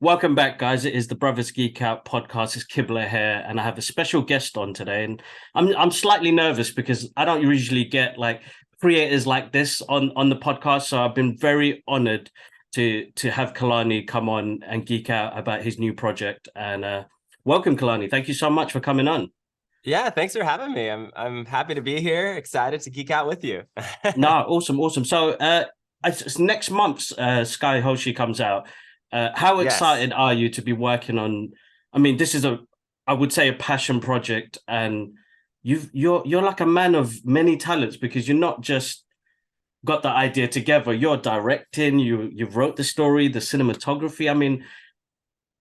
Welcome back, guys. It is the Brothers Geek Out podcast. It's Kibler here, and I have a special guest on today. And I'm slightly nervous because I don't usually get like creators like this on the podcast. So I've been very honored to have Kalani come on and geek out about his new project. And welcome, Kalani. Thank you so much for coming on. Yeah, thanks for having me. I'm happy to be here. Excited to geek out with you. No, awesome. So next month's Sky Hoshi comes out. How excited are you to be working on? I mean, this is I would say a passion project, and you're like a man of many talents because you're not just got the idea together. You're directing. You wrote the story, the cinematography. I mean,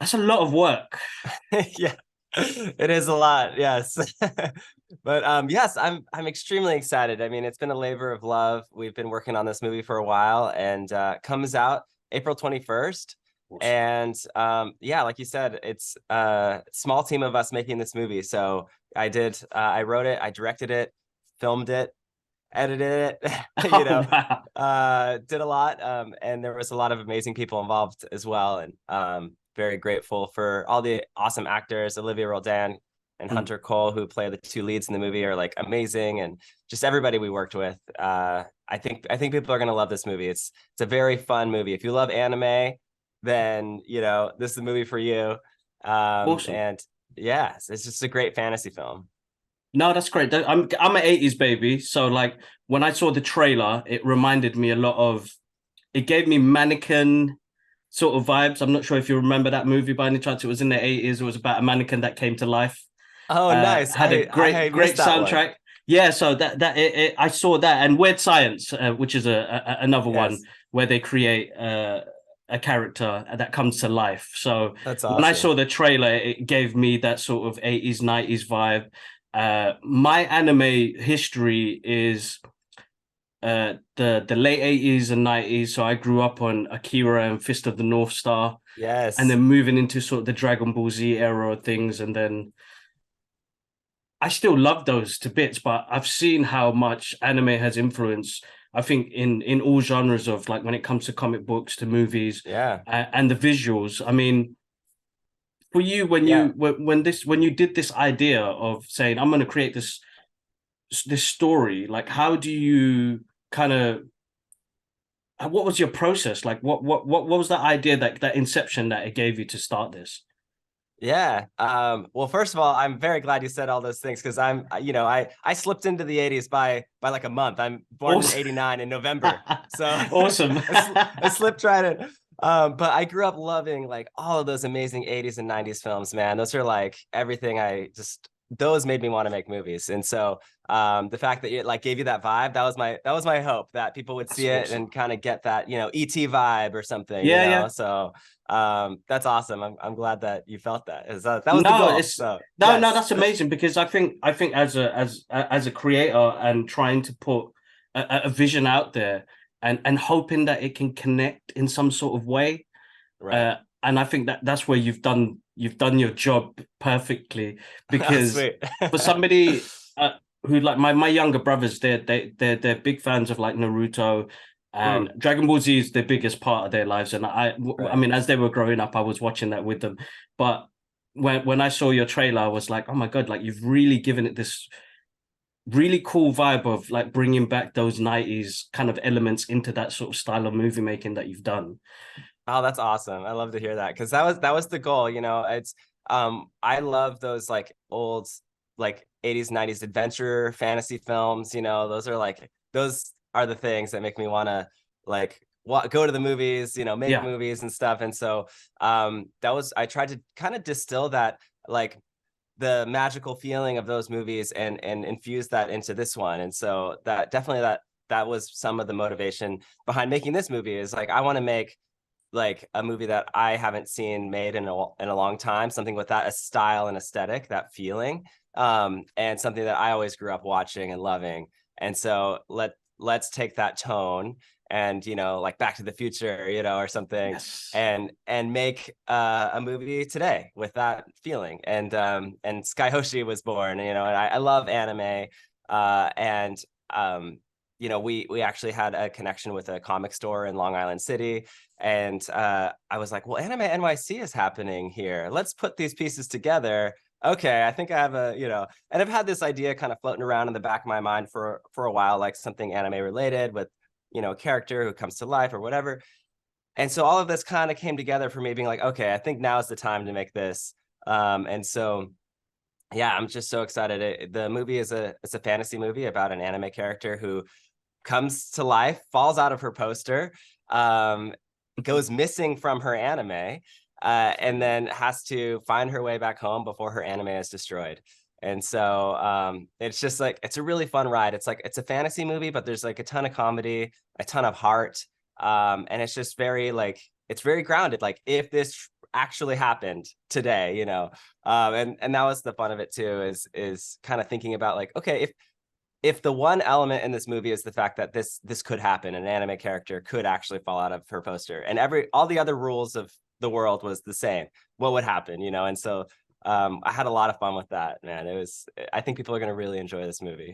that's a lot of work. Yeah, it is a lot. Yes, but yes, I'm extremely excited. I mean, it's been a labor of love. We've been working on this movie for a while, and comes out April 21st. And yeah, like you said, it's a small team of us making this movie. So I wrote it, I directed it, filmed it, edited it, did a lot. And there was a lot of amazing people involved as well. And very grateful for all the awesome actors. Olivia Roldan and Hunter Cole, who play the two leads in the movie, are like amazing. And just everybody we worked with. I think people are going to love this movie. It's a very fun movie. If you love anime, then this is a movie for you. Awesome. And yes, it's just a great fantasy film. No, that's great. I'm an 80s baby, so like when I saw the trailer, it reminded me a lot of, it gave me mannequin sort of vibes. I'm not sure if you remember that movie by any chance. It was in the 80s. It was about a mannequin that came to life. Oh, nice. Had a great soundtrack. One. Yeah, so I saw that, and Weird Science, which is another one where they create a character that comes to life. So that's awesome. When I saw the trailer, it gave me that sort of 80s, 90s vibe. My anime history is the late 80s and 90s. So I grew up on Akira and Fist of the North Star. Yes. And then moving into sort of the Dragon Ball Z era of things. And then I still love those to bits, but I've seen how much anime has influenced, I think, in all genres of, like, when it comes to comic books to movies, and the visuals. I mean, for you, when you did this idea of saying, I'm going to create this story, like, how do you what was your process? Like, what was that idea, that inception that it gave you to start this? Yeah. Well, first of all, I'm very glad you said all those things, because I slipped into the 80s by like a month. I'm born in 89 in November. So awesome. I slipped right in. But I grew up loving like all of those amazing 80s and 90s films, man. Those are like everything. Those made me want to make movies. And so the fact that it like gave you that vibe, that was my hope, that people would see it and kind of get that, ET vibe or something. Yeah. So that's awesome. I'm glad that you felt that. That was the goal. No, that's amazing, because I think as a creator and trying to put a vision out there and hoping that it can connect in some sort of way, right? And I think that's where you've done your job perfectly, because for somebody who, like my younger brothers, they're big fans of like Naruto. And Dragon Ball Z is the biggest part of their lives. And I mean, as they were growing up, I was watching that with them. But when I saw your trailer, I was like, oh my God, like, you've really given it this really cool vibe of like bringing back those 90s kind of elements into that sort of style of movie making that you've done. Oh, that's awesome. I love to hear that, because that was the goal. It's I love those like old like 80s, 90s adventure fantasy films. Those are the things that make me want to like go to the movies, make movies and stuff. And so I tried to kind of distill that, like the magical feeling of those movies, and infuse that into this one. And so that was some of the motivation behind making this movie, is like, I want to make like a movie that I haven't seen made in a long time, something with that style and aesthetic, that feeling, and something that I always grew up watching and loving. And so let's take that tone and like Back to the Future, or something, Yes. and make a movie today with that feeling. And Sky Hoshi was born, and I love anime, and we actually had a connection with a comic store in Long Island City, and I was like, well, Anime NYC is happening here. Let's put these pieces together. Okay, I think I have and I've had this idea kind of floating around in the back of my mind for a while, like something anime related with, a character who comes to life or whatever. And so all of this kind of came together for me being like, okay, I think now is the time to make this. And so, yeah, I'm just so excited. The movie it's a fantasy movie about an anime character who comes to life, falls out of her poster, goes missing from her anime, and then has to find her way back home before her anime is destroyed. And so it's just like, it's a really fun ride. It's like, it's a fantasy movie, but there's like a ton of comedy, a ton of heart. And it's just very it's very grounded. Like, if this actually happened today, and that was the fun of it too, is kind of thinking about like, okay, if the one element in this movie is the fact that this could happen, an anime character could actually fall out of her poster, and all the other rules of the world was the same, what would happen, And so I had a lot of fun with that, man. I think people are going to really enjoy this movie.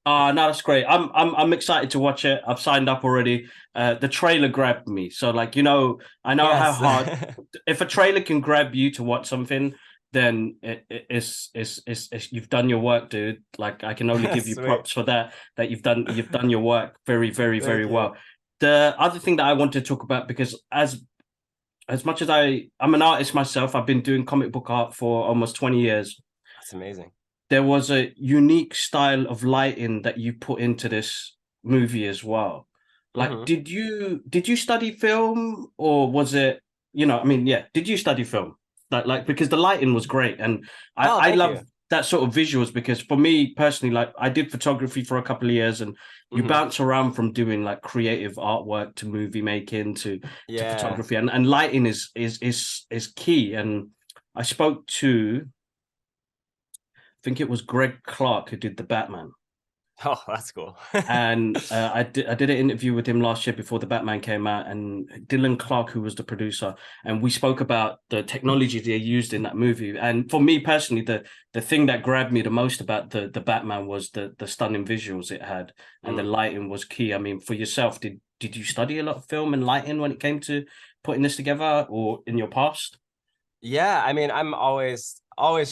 No, that's great. I'm excited to watch it. I've signed up already. The trailer grabbed me. So I know how Yes. hard, if a trailer can grab you to watch something, then it's you've done your work, dude. Like, I can only give you props for that you've done your work very, very, very well. The other thing that I want to talk about, because as much as I'm an artist myself, I've been doing comic book art for almost 20 years. That's amazing. There was a unique style of lighting that you put into this movie as well. Like, did you study film, or was it, did you study film? Because the lighting was great, and I love that sort of visuals, because for me personally, like, I did photography for a couple of years, and you bounce around from doing like creative artwork to movie making to photography, and lighting is key. And I spoke to, I think it was Greg Clark, who did the Batman. Oh, that's cool. And I did an interview with him last year before the Batman came out, and Dylan Clark, who was the producer, and we spoke about the technology they used in that movie. And for me personally, the thing that grabbed me the most about the Batman was the stunning visuals it had, and the lighting was key. I mean, for yourself, did you study a lot of film and lighting when it came to putting this together, or in your past? Yeah, I mean, I'm always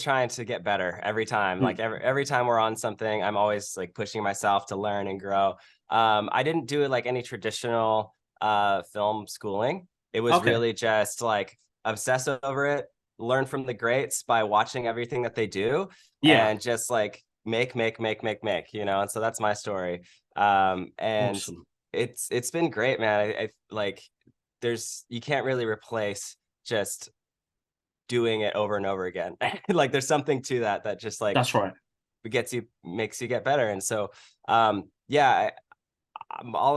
trying to get better every time. Like every time we're on something, I'm always like pushing myself to learn and grow. I didn't do like any traditional film schooling. It was really just like obsess over it, learn from the greats by watching everything that they do, and just like make, and so that's my story. And awesome. It's been great, man. I like, you can't really replace just doing it over and over again. Like, there's something to that just like, that's right, makes you get better. And so all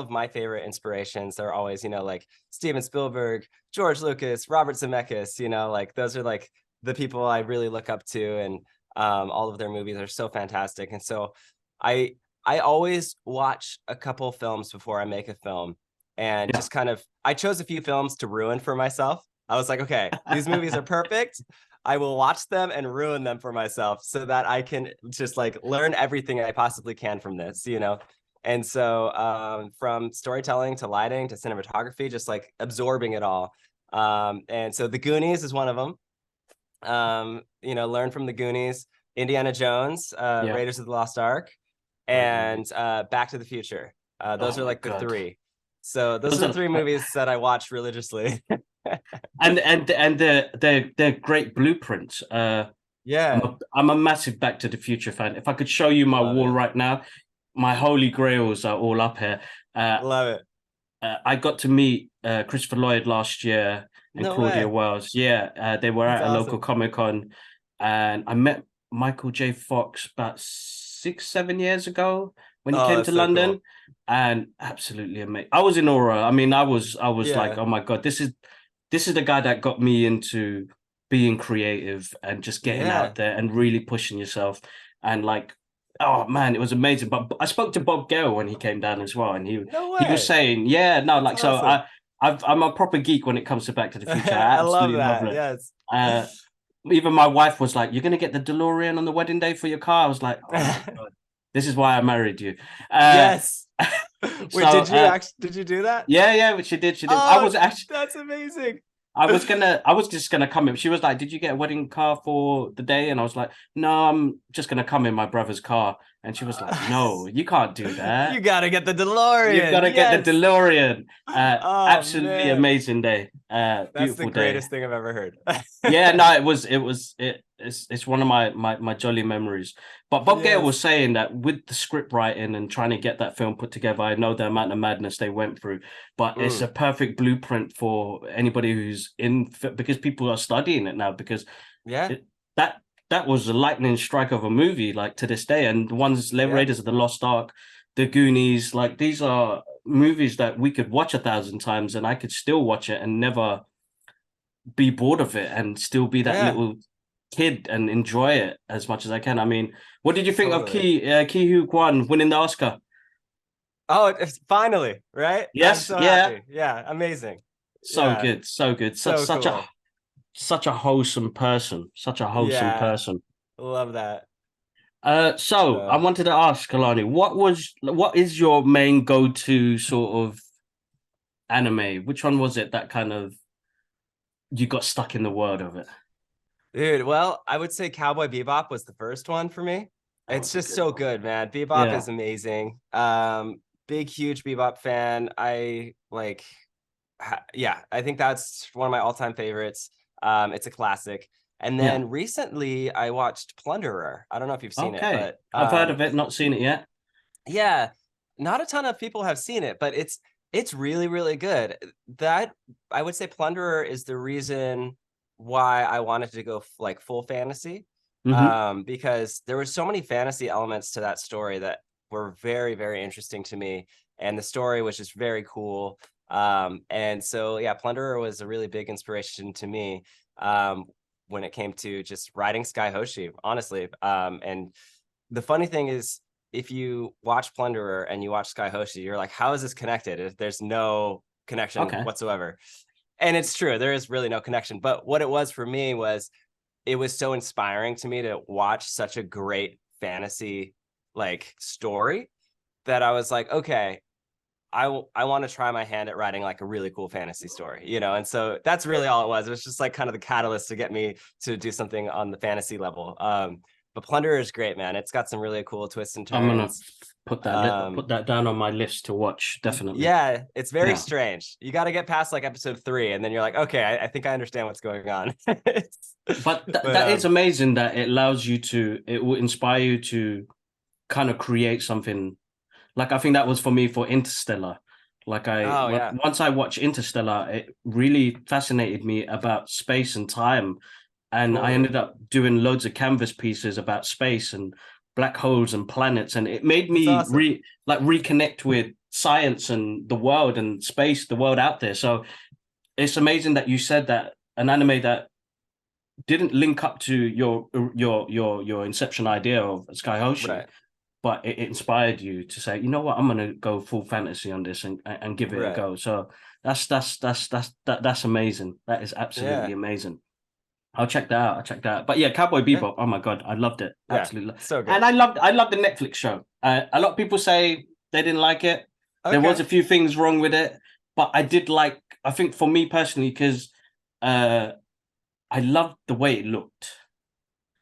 of my favorite inspirations are always, like Steven Spielberg, George Lucas, Robert Zemeckis, like those are like the people I really look up to, and all of their movies are so fantastic. And so I always watch a couple films before I make a film, and just kind of, I chose a few films to ruin for myself. I was like, okay, these movies are perfect. I will watch them and ruin them for myself so that I can just like learn everything I possibly can from this, And so from storytelling to lighting to cinematography, just like absorbing it all. And so The Goonies is one of them. Learn from The Goonies, Indiana Jones, Raiders of the Lost Ark, and Back to the Future. Those are like the three. So those are the three movies that I watch religiously. and they're great blueprints. I'm a massive Back to the Future fan. If I could show you my wall right now, my holy grails are all up here. Love it. I got to meet Christopher Lloyd last year and Claudia Wells. They were at a local Comic-Con, and I met Michael J. Fox about 6-7 years ago when he came to London, cool. And absolutely amazing. I was in awe. I mean, I was like, oh my God, this is the guy that got me into being creative and just getting out there and really pushing yourself. And like, Oh man, it was amazing. But I spoke to Bob Gale when he came down as well, and No he was way. saying, yeah, no, That's like so awesome. I'm a proper geek when it comes to Back to the Future. I I love absolutely love that. it. Yes. Uh, Even my wife was like, "You're gonna get the DeLorean on the wedding day for your car." I was like, "Oh my god, this is why I married you." Uh, Yes. so Wait, did you do that? yeah, yeah, she did. She did. Oh, that's amazing. I was just gonna come in. She was like, "Did you get a wedding car for the day?" And I was like, "No, I'm just gonna come in my brother's car." And she was like, "No, you can't do You that. gotta get the You've DeLorean. got to get the Yes. DeLorean." Oh Absolutely man. amazing day. That's the Beautiful day. greatest thing I've ever heard. Yeah, no, it's one of my jolly memories. But Bob Gale was Yes. saying that with the script writing and trying to get that film put together, I know the amount of madness they went through, but it's a Mm, perfect blueprint for anybody who's because people are studying it now because yeah. it, that that was a lightning strike of a movie like to this day. And the ones Yeah. Raiders of the Lost Ark, The Goonies, like these are movies that we could watch 1,000 times and I could still watch it and never be bored of it and still be that Yeah. little kid and enjoy it as much as I can. I mean, what did you think of Totally. Ki Hu Kwan winning the Oscar? Oh, it's finally, right? I'm Yes, so yeah, happy. Yeah, amazing. so Yeah, good, so good. so cool. Such a wholesome person, such a wholesome Yeah, person. love that. So I So, wanted to ask Kalani, what is your main go-to sort of anime? Which one was it that kind of you got stuck in the world of it? dude, well, I would say Cowboy Bebop was the first one for me. That It's was a just good so one. good, man. Bebop Yeah, is amazing. Big, huge Bebop fan. I like, yeah, I think that's one of my all-time favorites. It's a classic. And yeah. then recently I watched Plunderer. I don't know if you've seen it, Okay, but I've heard of it, not seen it yet. yeah, not a ton of people have seen it, but it's really, really good. That I would say Plunderer is the reason why I wanted to go like full fantasy. Hmm. Because there were so many fantasy elements to that story that were very, very interesting to me. And the story was just very cool. And so yeah, Plunderer was a really big inspiration to me when it came to just writing Sky Hoshi, honestly. And the funny thing is, if you watch Plunderer and you watch Sky Hoshi, you're like, how is this connected? There's no connection Okay. whatsoever. And it's true, there is really no connection. But what it was for me was it was so inspiring to me to watch such a great fantasy like story that I was like, okay, I want to try my hand at writing like a really cool fantasy story, you know? And so that's really all it was. It was just like kind of the catalyst to get me to do something on the fantasy level. But Plunderer is great, man. It's got some really cool twists and I'm gonna turns. put that down on my list to watch. Definitely. Yeah, it's very Yeah. strange. You got to get past like episode 3, and then you're like, okay, I think I understand what's going on. But But that is amazing that it allows you to, it will inspire you to kind of create something. Like I think that was for me for Interstellar. Like oh yeah, once I watched Interstellar, it really fascinated me about space and time. And I totally. ended up doing loads of canvas pieces about space and black holes and planets. And it made That's me awesome. reconnect with science and the world and space, the world out there. So it's amazing that you said that an anime that didn't link up to your inception idea of Sky Hoshi, Right, but it inspired you to say, you know what, I'm gonna go full fantasy on this and give it a right. go. So that's amazing. That is absolutely Yeah, amazing. I'll check that out. I'll check that out. But yeah, Cowboy yeah, Bebop. Oh my god, I loved it. yeah. Absolutely, So good. and I loved the Netflix show. A lot of people say they didn't like it. There was Okay. a few things wrong with it, but I did like. I think for me personally, because uh, I loved the way it looked.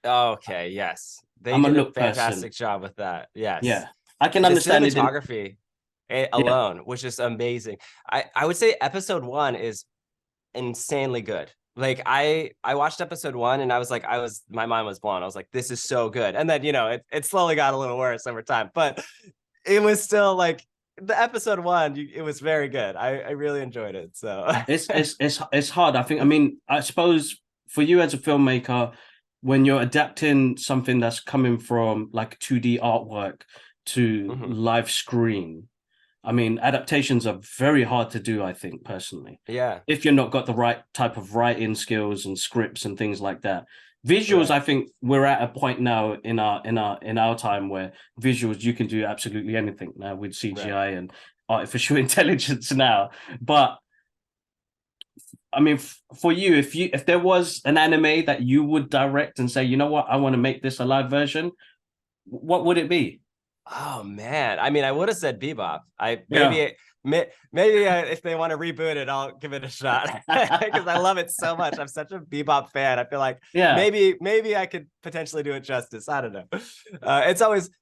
Okay, yes. They I'm a did a look person. fantastic job with that. Yes. Yeah, I can The understand it. cinematography Yeah. alone was just amazing. I would say episode 1 is insanely good. Like I watched episode 1 and my mind was blown. I was like, this is so good. And then, it slowly got a little worse over time, but it was still like the episode 1, it was very good. I really enjoyed it. So It's hard. I think. I mean, I suppose for you as a filmmaker, when you're adapting something that's coming from like 2D artwork to Mhm. live screen, I mean, adaptations are very hard to do. I think personally, Yeah. if you're not got the right type of writing skills and scripts and things like that, Visuals, Right. I think we're at a point now in our time where visuals, you can do absolutely anything now with CGI and artificial intelligence now. But I mean, for you, if there was an anime that you would direct and say, you know what, I want to make this a live version, what would it be? Oh man, I mean, I would have said Bebop. Yeah. Maybe if they want to reboot it, I'll give it a shot because I love it so much. I'm such a Bebop fan. I feel like Yeah. maybe I could potentially do it justice. I don't know.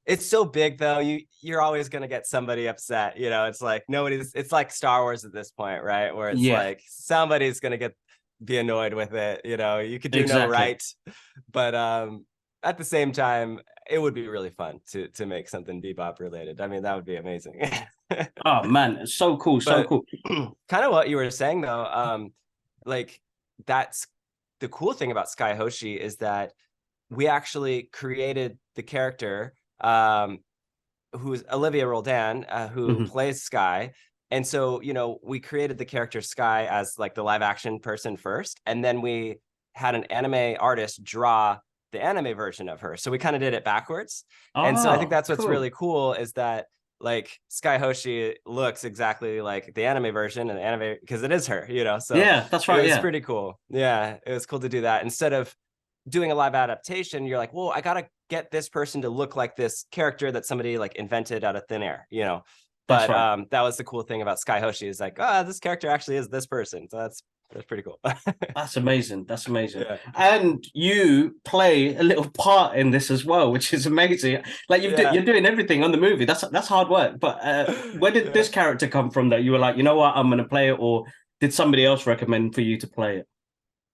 It's so big though. You're always gonna get somebody upset. You know, it's like nobody's. It's like Star Wars at this point, right? Where it's Yeah. like somebody's gonna be annoyed with it. You know, you could do no Exactly. right, but at the same time, it would be really fun to make something Bebop related. I mean, that would be amazing. Oh man, it's so cool, so But cool. kind of what you were saying though, like that's the cool thing about Sky Hoshi is that we actually created the character, who's Olivia Roldan, who Mhm. plays Sky. And so, you know, we created the character Sky as like the live action person first, and then we had an anime artist draw the anime version of her. So we kind of did it backwards. And so I think Oh, that's what's cool. really cool is that like Sky Hoshi looks exactly like the anime version and the anime because it is her, you know. So Yeah, that's it right. was Yeah. pretty cool. Yeah, it was cool to do that instead of doing a live adaptation. You're like, well, I gotta get this person to look like this character that somebody like invented out of thin air, you know. That's But right. that was the cool thing about Sky Hoshi is like, ah, this character actually is this person. So that's pretty cool. That's amazing. That's amazing. Yeah. And you play a little part in this as well, which is amazing. Like Yeah. you're doing everything on the movie. That's hard work. But where did Yeah. this character come from that you were like, you know what, I'm going to play it, or did somebody else recommend for you to play it?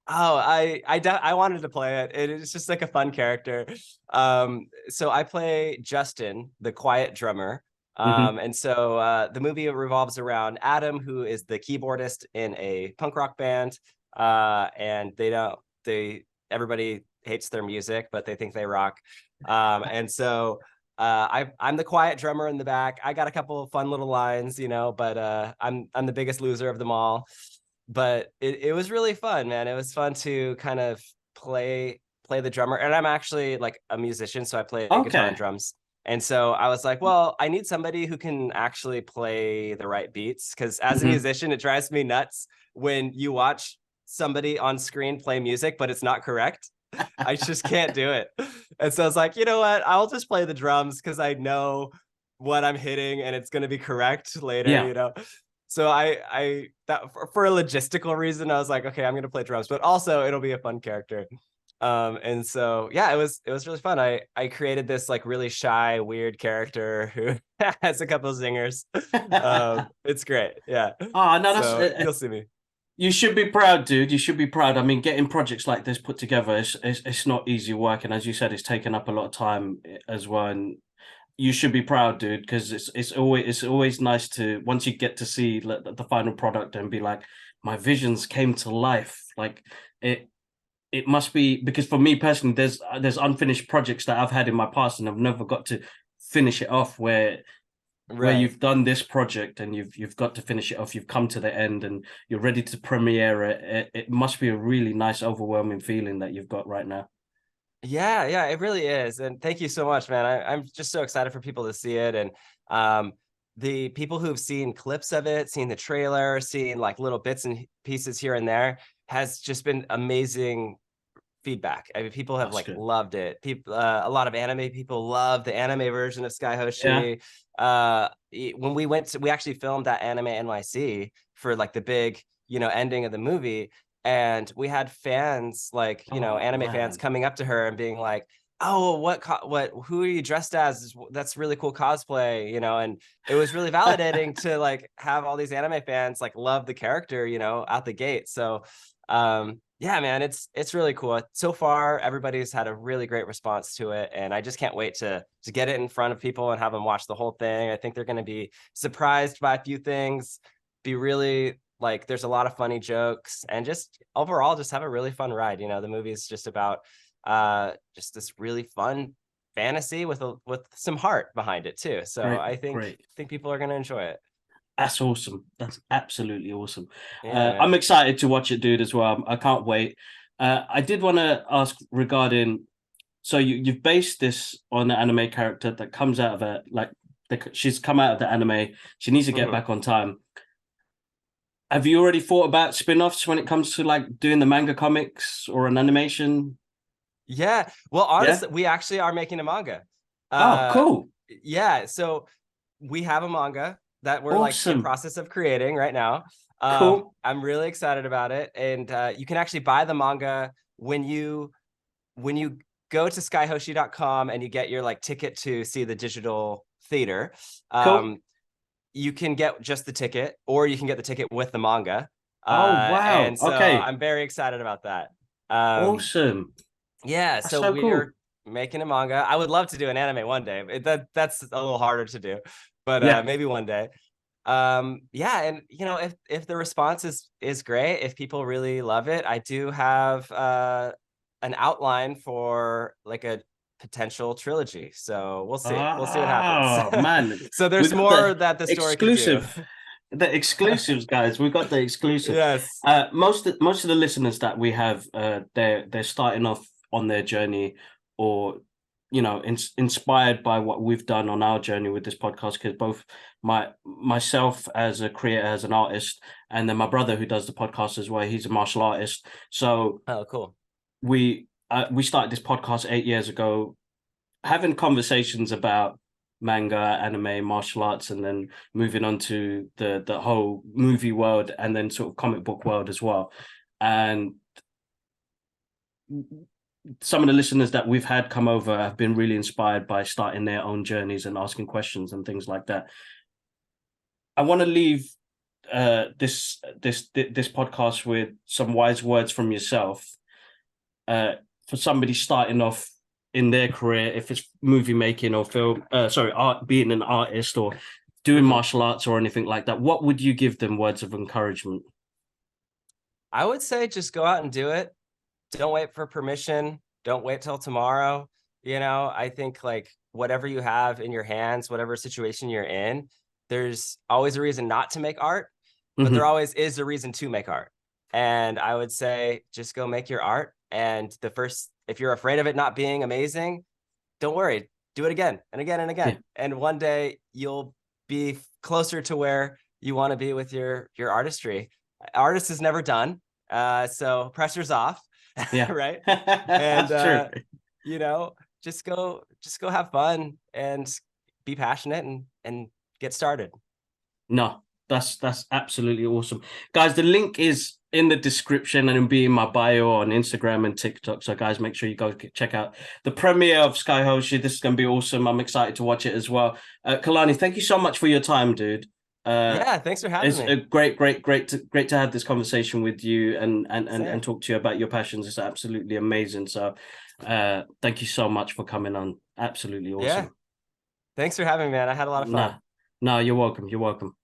Oh, I wanted to play it. It's just like a fun character. So I play Justin, the quiet drummer. Hmm. And so the movie revolves around Adam, who is the keyboardist in a punk rock band. And they everybody hates their music, but they think they rock. And so I'm the quiet drummer in the back. I got a couple of fun little lines, you know, but I'm the biggest loser of them all. But it was really fun, man. It was fun to kind of play the drummer. And I'm actually like a musician, so I play guitar and Okay. drums. And so I was like, well, I need somebody who can actually play the right beats. Because as a Hmm. musician, it drives me nuts when you watch somebody on screen play music, but it's not correct. I just can't do it. And so I was like, you know what? I'll just play the drums because I know what I'm hitting and it's going to be correct later, Yeah. you know? So I that for a logistical reason, I was like, okay, I'm gonna play drums, but also it'll be a fun character. And so yeah, it was really fun. I created this like really shy, weird character who has a couple of zingers. It's great. Yeah. Oh no, that's So you'll see me. you should be proud, dude. You should be proud. I mean, getting projects like this put together, it's not easy work, and as you said, it's taken up a lot of time as well. And you should be proud, dude, because it's always nice to once you get to see the final product and be like, my visions came to life. Like it must be because for me personally, there's unfinished projects that I've had in my past and I've never got to finish it off. Where Right. you've done this project and you've got to finish it off, you've come to the end and you're ready to premiere it. It must be a really nice, overwhelming feeling that you've got right now. Yeah, it really is. And thank you so much, man. I'm just so excited for people to see it. And the people who've seen clips of it, seen the trailer, seen like little bits and pieces here and there has just been amazing feedback. I mean, people have That's like good. loved it. People, a lot of anime people love the anime version of Sky Yeah. Hoshi. When we actually filmed that Anime NYC for like the big, you know, ending of the movie, and we had fans like, you know, Oh anime fans man. coming up to her and being like, "Oh, who are you dressed as? That's really cool cosplay," you know, and it was really validating to like have all these anime fans like love the character, you know, out the gate. So yeah, man, it's really cool. So far, everybody's had a really great response to it, and I just can't wait to get it in front of people and have them watch the whole thing. I think they're going to be surprised by a few things, be really like there's a lot of funny jokes, and just overall just have a really fun ride. You know, the movie is just about just this really fun fantasy with some heart behind it too. So Great, I great. think people are going to enjoy it. That's awesome. That's absolutely awesome. Yeah, I'm man. excited to watch it, dude, as well. I can't wait. I did want to ask regarding, so you've based this on an anime character that comes out of a, like, she's come out of the anime. She needs to get back on time. Have you already thought about spin-offs when it comes to like doing the manga comics or an animation? Yeah. Well, honestly, we actually are making a manga. Oh, cool. Yeah. So we have a manga that we're like in Awesome. process of creating right now. Cool. I'm really excited about it. And you can actually buy the manga when you go to skyhoshi.com and you get your like ticket to see the digital theater. Cool. You can get just the ticket, or you can get the ticket with the manga. Oh, wow. And so Okay. I'm very excited about that. Awesome. Yeah, That's so so cool. we're making a manga. I would love to do an anime one day. That's a little harder to do, but Yeah. maybe one day. Yeah, and you know, if the response is great, if people really love it, I do have an outline for like a potential trilogy. So we'll see. We'll see what happens. Oh, man. So We there's got more the that the story could do. exclusive. The exclusives, guys. We got the exclusive. Yes. Most of the listeners that we have, they're starting off on their journey, or inspired by what we've done on our journey with this podcast. Because both myself as a creator, as an artist, and then my brother who does the podcast as well, he's a martial artist. So Oh, cool. We started this podcast 8 years ago, having conversations about manga, anime, martial arts, and then moving on to the whole movie world and then sort of comic book world as well. And some of the listeners that we've had come over have been really inspired by starting their own journeys and asking questions and things like that. I want to leave this podcast with some wise words from yourself, for somebody starting off in their career, if it's movie making or film, art, being an artist or doing martial arts or anything like that. What would you give them words of encouragement? I would say just go out and do it. Don't wait for permission. Don't wait till tomorrow. You know, I think like whatever you have in your hands, whatever situation you're in, there's always a reason not to make art, but there always is a reason to make art. And I would say just go make your art. And if you're afraid of it not being amazing, don't worry, do it again and again and again. Yeah. And one day you'll be closer to where you want to be with your artistry. Artist is never done. So pressure's off. Yeah. Right. And you know, just go have fun and be passionate and get started. No, that's absolutely awesome. Guys, the link is in the description and it'll be in my bio on Instagram and TikTok. So guys, make sure you go check out the premiere of Sky Hoshi. This is going to be awesome. I'm excited to watch it as well. Kalani, thank you so much for your time, dude. Yeah, thanks for having me. It's a great to have this conversation with you and talk to you about your passions. It's absolutely amazing. So thank you so much for coming on. Absolutely awesome. Yeah. Thanks for having me, man. I had a lot of fun. No, you're welcome. You're welcome.